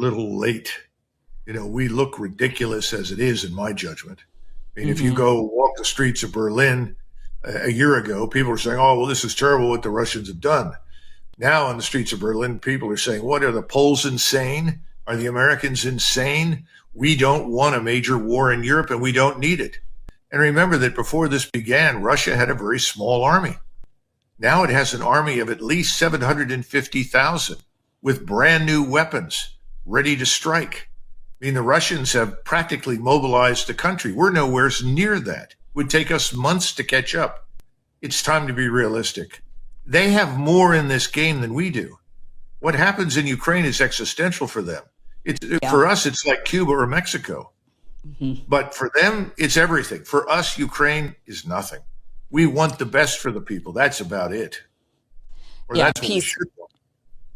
little late. We look ridiculous as it is, in my judgment. I mean, if you go walk the streets of Berlin a year ago, people were saying, oh, well, this is terrible what the Russians have done. Now on the streets of Berlin, people are saying, what, are the Poles insane? Are the Americans insane? We don't want a major war in Europe, and we don't need it. And remember that before this began, Russia had a very small army. Now it has an army of at least 750,000 with brand new weapons ready to strike. I mean, the Russians have practically mobilized the country. We're nowhere near that. It would take us months to catch up. It's time to be realistic. They have more in this game than we do. What happens in Ukraine is existential for them. For us, it's like Cuba or Mexico. But for them, it's everything. For us, Ukraine is nothing. We want the best for the people. That's about it. Or that's peace.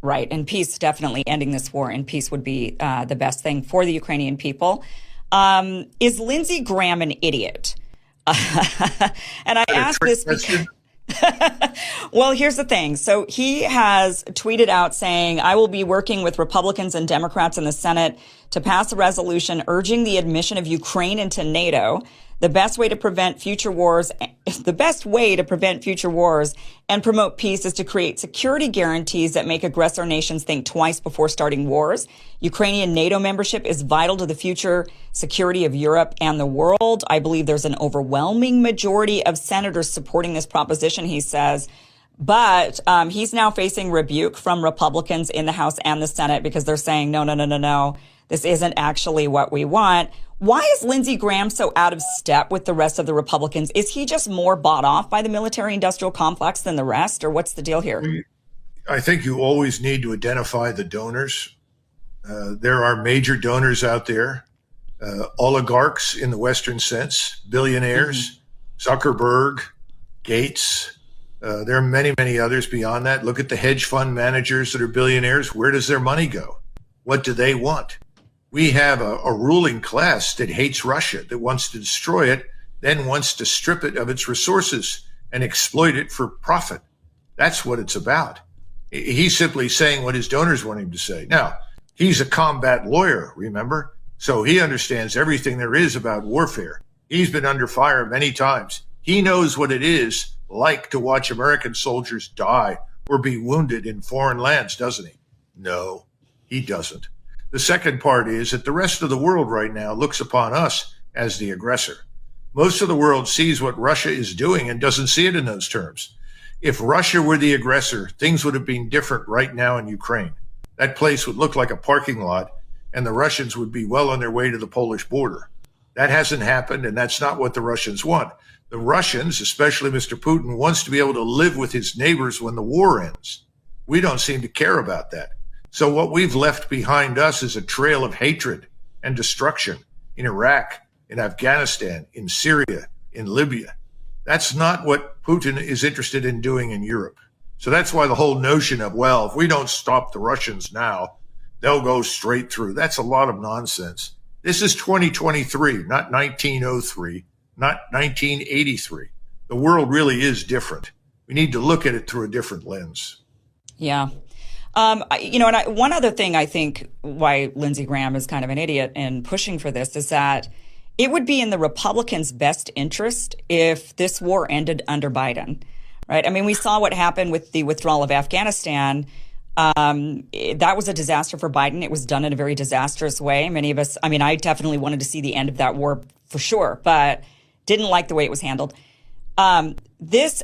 Right. And peace, definitely ending this war and peace would be the best thing for the Ukrainian people. Is Lindsey Graham an idiot? And I ask this because... Well, here's the thing. So he has tweeted out saying, I will be working with Republicans and Democrats in the Senate to pass a resolution urging the admission of Ukraine into NATO. The best way to prevent future wars and promote peace is to create security guarantees that make aggressor nations think twice before starting wars. Ukrainian NATO membership is vital to the future security of Europe and the world. I believe there's an overwhelming majority of senators supporting this proposition, he says. But he's now facing rebuke from Republicans in the House and the Senate because they're saying, no. This isn't actually what we want. Why is Lindsey Graham so out of step with the rest of the Republicans? Is he just more bought off by the military-industrial complex than the rest, or what's the deal here? I think you always need to identify the donors. There are major donors out there, oligarchs in the Western sense, billionaires, Zuckerberg, Gates. There are many, many others beyond that. Look at the hedge fund managers that are billionaires. Where does their money go? What do they want? We have a ruling class that hates Russia, that wants to destroy it, then wants to strip it of its resources and exploit it for profit. That's what it's about. He's simply saying what his donors want him to say. Now, he's a combat lawyer, remember? So he understands everything there is about warfare. He's been under fire many times. He knows what it is like to watch American soldiers die or be wounded in foreign lands, doesn't he? No, he doesn't. The second part is that the rest of the world right now looks upon us as the aggressor. Most of the world sees what Russia is doing and doesn't see it in those terms. If Russia were the aggressor, things would have been different right now in Ukraine. That place would look like a parking lot, and the Russians would be well on their way to the Polish border. That hasn't happened, and that's not what the Russians want. The Russians, especially Mr. Putin, wants to be able to live with his neighbors when the war ends. We don't seem to care about that. So what we've left behind us is a trail of hatred and destruction in Iraq, in Afghanistan, in Syria, in Libya. That's not what Putin is interested in doing in Europe. So that's why the whole notion of, well, if we don't stop the Russians now, they'll go straight through. That's a lot of nonsense. This is 2023, not 1903, not 1983. The world really is different. We need to look at it through a different lens. Yeah. One other thing I think why Lindsey Graham is kind of an idiot in pushing for this is that it would be in the Republicans' best interest if this war ended under Biden, right? I mean, we saw what happened with the withdrawal of Afghanistan. That was a disaster for Biden. It was done in a very disastrous way. Many of us, I definitely wanted to see the end of that war for sure, but didn't like the way it was handled. This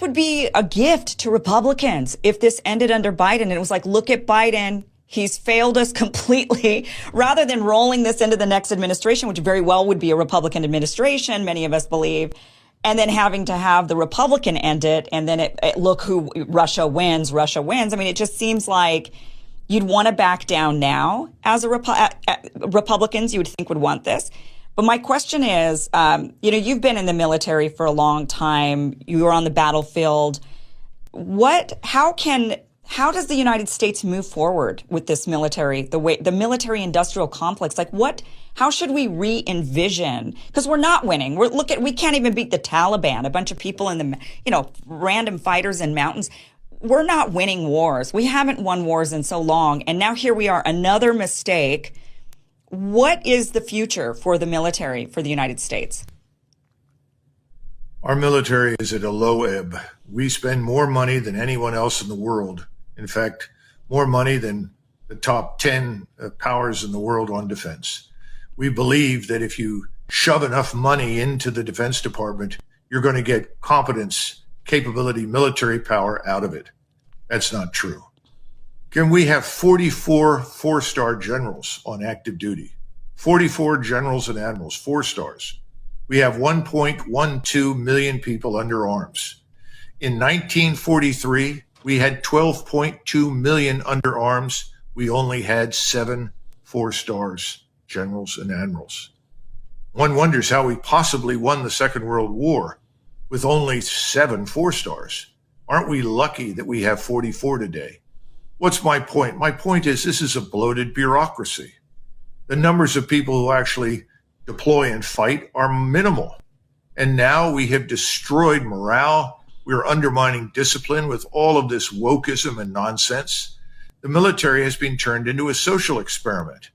would be a gift to Republicans if this ended under Biden. And it was like, look at Biden. He's failed us completely, rather than rolling this into the next administration, which very well would be a Republican administration, many of us believe, and then having to have the Republican end it. And then look who Russia wins. It just seems like you'd want to back down now as Republicans, you would think would want this. But my question is, you've been in the military for a long time. You were on the battlefield. How does the United States move forward with this military, the military industrial complex? How should we re-envision? Because we're not winning. We can't even beat the Taliban, a bunch of people in the, random fighters in mountains. we're not winning wars. We haven't won wars in so long. And now here we are, another mistake. What is the future for the military for the United States? Our military is at a low ebb. We spend more money than anyone else in the world. In fact, more money than the top 10 powers in the world on defense. We believe that if you shove enough money into the Defense Department, you're going to get competence, capability, military power out of it. That's not true. Can we have 44 four-star generals on active duty? 44 generals and admirals, 4 stars. We have 1.12 million people under arms. In 1943, we had 12.2 million under arms. We only had 7 4 stars, generals and admirals. One wonders how we possibly won the Second World War with only 7 4 stars. Aren't we lucky that we have 44 today? What's my point? My point is this is a bloated bureaucracy. The numbers of people who actually deploy and fight are minimal. And now we have destroyed morale. We're undermining discipline with all of this wokeism and nonsense. The military has been turned into a social experiment.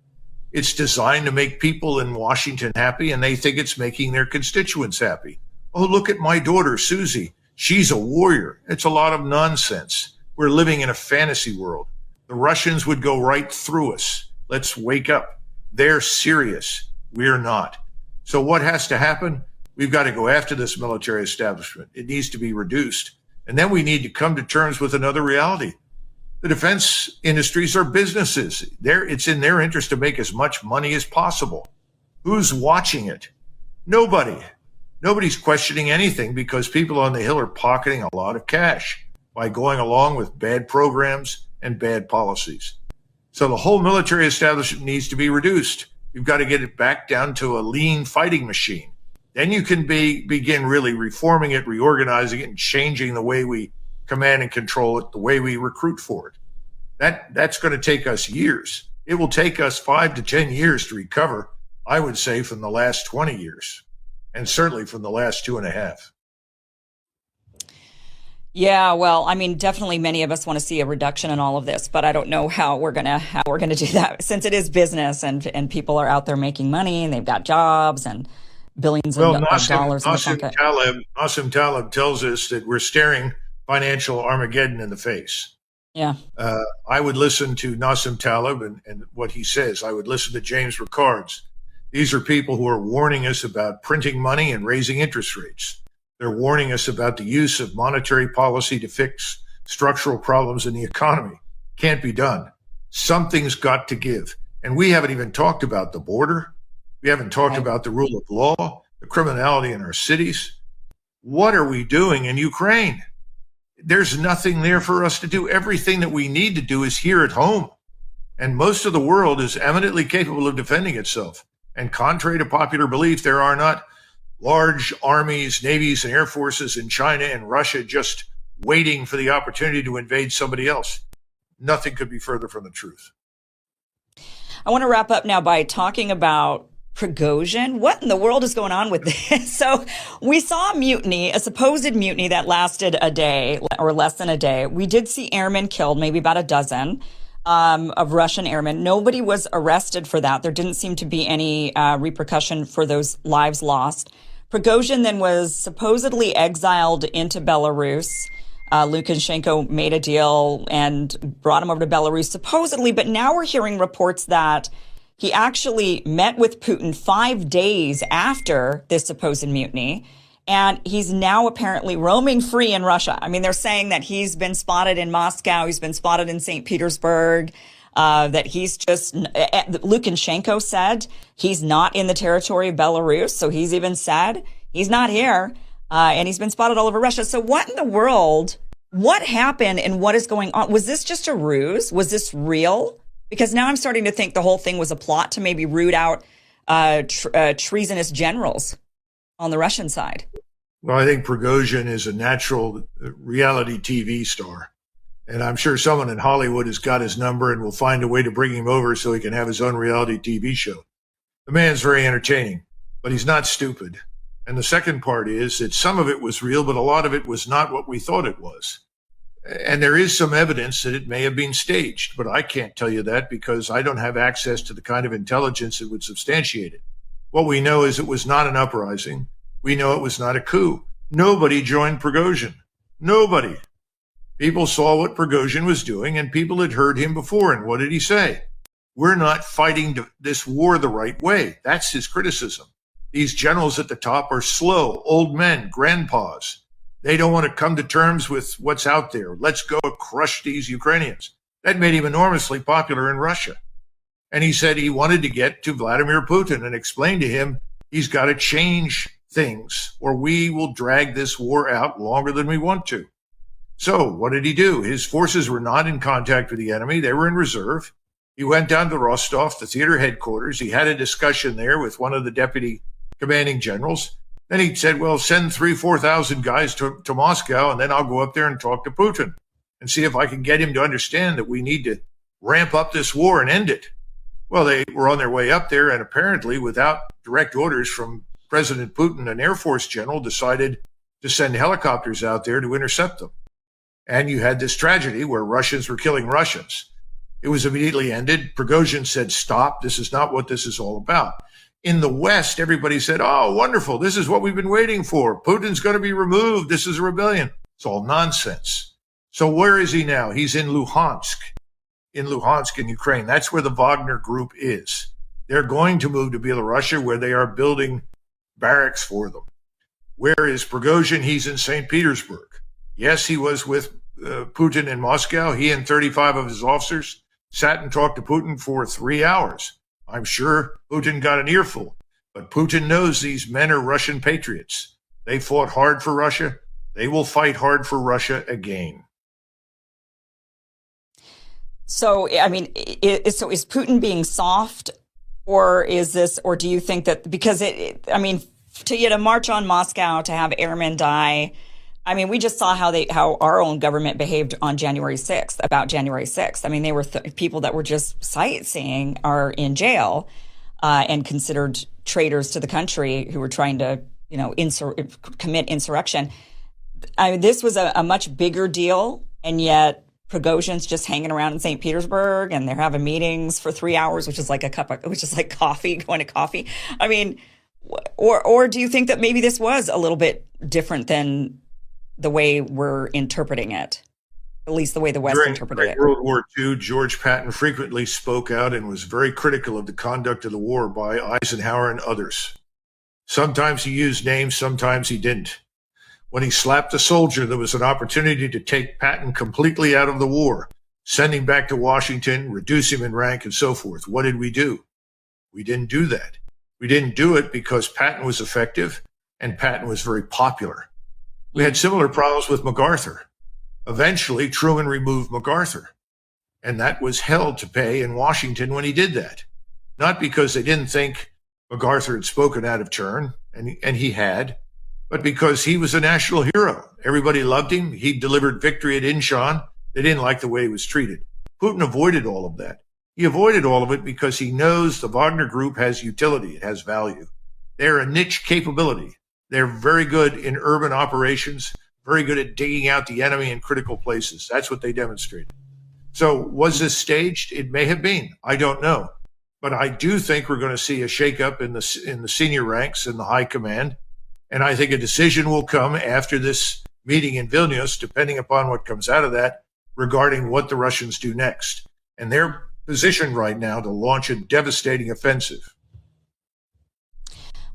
It's designed to make people in Washington happy, and they think it's making their constituents happy. Oh, look at my daughter, Susie. She's a warrior. It's a lot of nonsense. We're living in a fantasy world. The Russians would go right through us. Let's wake up. They're serious. We're not. So what has to happen? We've got to go after this military establishment. It needs to be reduced. And then we need to come to terms with another reality. The defense industries are businesses. It's in their interest to make as much money as possible. Who's watching it? Nobody. Nobody's questioning anything because people on the Hill are pocketing a lot of cash by going along with bad programs and bad policies. So the whole military establishment needs to be reduced. You've got to get it back down to a lean fighting machine. Then you can begin really reforming it, reorganizing it, and changing the way we command and control it, the way we recruit for it. That's going to take us years. It will take us 5 to 10 years to recover, I would say, from the last 20 years, and certainly from the last 2.5. Yeah, well, I mean, definitely many of us want to see a reduction in all of this, but I don't know how we're gonna do that since it is business and people are out there making money and they've got jobs and billions of dollars in the pocket. Nassim Taleb tells us that we're staring financial Armageddon in the face. Yeah. I would listen to Nassim Taleb and what he says. I would listen to James Ricards. These are people who are warning us about printing money and raising interest rates. They're warning us about the use of monetary policy to fix structural problems in the economy. Can't be done. Something's got to give. And we haven't even talked about the border. We haven't talked about the rule of law, the criminality in our cities. What are we doing in Ukraine? There's nothing there for us to do. Everything that we need to do is here at home. And most of the world is eminently capable of defending itself. And contrary to popular belief, there are not large armies, navies, and air forces in China and Russia just waiting for the opportunity to invade somebody else. Nothing could be further from the truth. I want to wrap up now by talking about Pogosian. What in the world is going on with this? So we saw a mutiny, a supposed mutiny that lasted a day or less than a day. We did see airmen killed, maybe about a dozen of Russian airmen. Nobody was arrested for that. There didn't seem to be any repercussion for those lives lost. Pogosian then was supposedly exiled into Belarus. Lukashenko made a deal and brought him over to Belarus, supposedly. But now we're hearing reports that he actually met with Putin 5 days after this supposed mutiny. And he's now apparently roaming free in Russia. I mean, they're saying that he's been spotted in Moscow. He's been spotted in St. Petersburg. That he's just, Lukashenko said he's not in the territory of Belarus. So he's even said he's not here. And he's been spotted all over Russia. So what in the world, what happened and what is going on? Was this just a ruse? Was this real? Because now I'm starting to think the whole thing was a plot to maybe root out treasonous generals on the Russian side. Well, I think Pogosian is a natural reality TV star. And I'm sure someone in Hollywood has got his number and will find a way to bring him over so he can have his own reality TV show. The man's very entertaining, but he's not stupid. And the second part is that some of it was real, but a lot of it was not what we thought it was. And there is some evidence that it may have been staged, but I can't tell you that because I don't have access to the kind of intelligence that would substantiate it. What we know is it was not an uprising. We know it was not a coup. Nobody joined Pogosian. Nobody. People saw what Pogosian was doing, and people had heard him before. And what did he say? We're not fighting this war the right way. That's his criticism. These generals at the top are slow, old men, grandpas. They don't want to come to terms with what's out there. Let's go crush these Ukrainians. That made him enormously popular in Russia. And he said he wanted to get to Vladimir Putin and explain to him he's got to change things or we will drag this war out longer than we want to. So what did he do? His forces were not in contact with the enemy. They were in reserve. He went down to Rostov, the theater headquarters. He had a discussion there with one of the deputy commanding generals. Then he said, well, send 4,000 guys to Moscow, and then I'll go up there and talk to Putin and see if I can get him to understand that we need to ramp up this war and end it. Well, they were on their way up there, and apparently without direct orders from President Putin, an Air Force general decided to send helicopters out there to intercept them. And you had this tragedy where Russians were killing Russians. It was immediately ended. Pogosian said, stop. This is not what this is all about. In the West, everybody said, oh, wonderful. This is what we've been waiting for. Putin's going to be removed. This is a rebellion. It's all nonsense. So where is he now? He's in Luhansk in Ukraine. That's where the Wagner group is. They're going to move to Belarus, where they are building barracks for them. Where is Pogosian? He's in St. Petersburg. Yes, he was with Putin in Moscow. He and 35 of his officers sat and talked to Putin for 3 hours. I'm sure Putin got an earful, but Putin knows these men are Russian patriots. They fought hard for Russia. They will fight hard for Russia again. So, I mean, is Putin being soft, or do you think that because to march on Moscow, to have airmen die, I mean, we just saw how our own government behaved on January 6th, about January 6th. I mean, they were people that were just sightseeing are in jail and considered traitors to the country who were trying to, commit insurrection. I mean, this was a much bigger deal, and yet Pogosian's just hanging around in St. Petersburg, and they're having meetings for 3 hours, which is like coffee, going to coffee. I mean, or do you think that maybe this was a little bit different than the way we're interpreting it, at least the way the West interpreted it? During World War II, George Patton frequently spoke out and was very critical of the conduct of the war by Eisenhower and others. Sometimes he used names, sometimes he didn't. When he slapped a soldier, there was an opportunity to take Patton completely out of the war, send him back to Washington, reduce him in rank, and so forth. What did we do? We didn't do that. We didn't do it because Patton was effective and Patton was very popular. We had similar problems with MacArthur. Eventually, Truman removed MacArthur, and that was hell to pay in Washington when he did that. Not because they didn't think MacArthur had spoken out of turn, and he had, but because he was a national hero. Everybody loved him. He delivered victory at Incheon. They didn't like the way he was treated. Putin avoided all of that. He avoided all of it because he knows the Wagner Group has utility. It has value. They're a niche capability. They're very good in urban operations, very good at digging out the enemy in critical places. That's what they demonstrated. So was this staged? It may have been. I don't know. But I do think we're going to see a shakeup in the senior ranks and the high command. And I think a decision will come after this meeting in Vilnius, depending upon what comes out of that, regarding what the Russians do next. And they're positioned right now to launch a devastating offensive.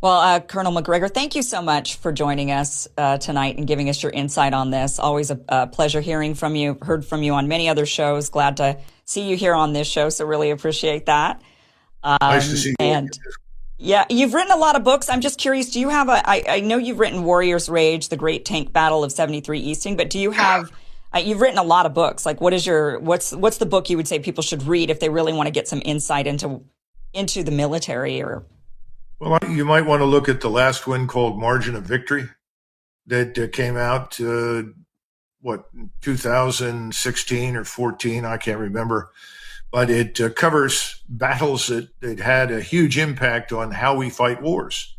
Well, Colonel Macgregor, thank you so much for joining us tonight and giving us your insight on this. Always a pleasure hearing from you. Heard from you on many other shows. Glad to see you here on this show, so really appreciate that. Nice to see you. And yeah, you've written a lot of books. I'm just curious, do you have I know you've written Warrior's Rage, The Great Tank Battle of 73 Easting, but do you have, you've written a lot of books. Like what's the book you would say people should read if they really want to get some insight into the military or? Well, you might want to look at the last one called Margin of Victory that came out, 2016 or 14, I can't remember. But it covers battles that had a huge impact on how we fight wars.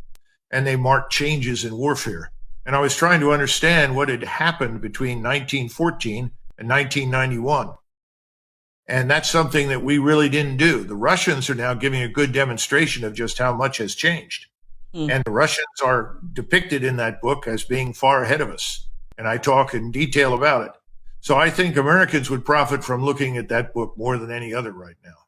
And they mark changes in warfare. And I was trying to understand what had happened between 1914 and in 1991. And that's something that we really didn't do. The Russians are now giving a good demonstration of just how much has changed. And the Russians are depicted in that book as being far ahead of us. And I talk in detail about it. So I think Americans would profit from looking at that book more than any other right now.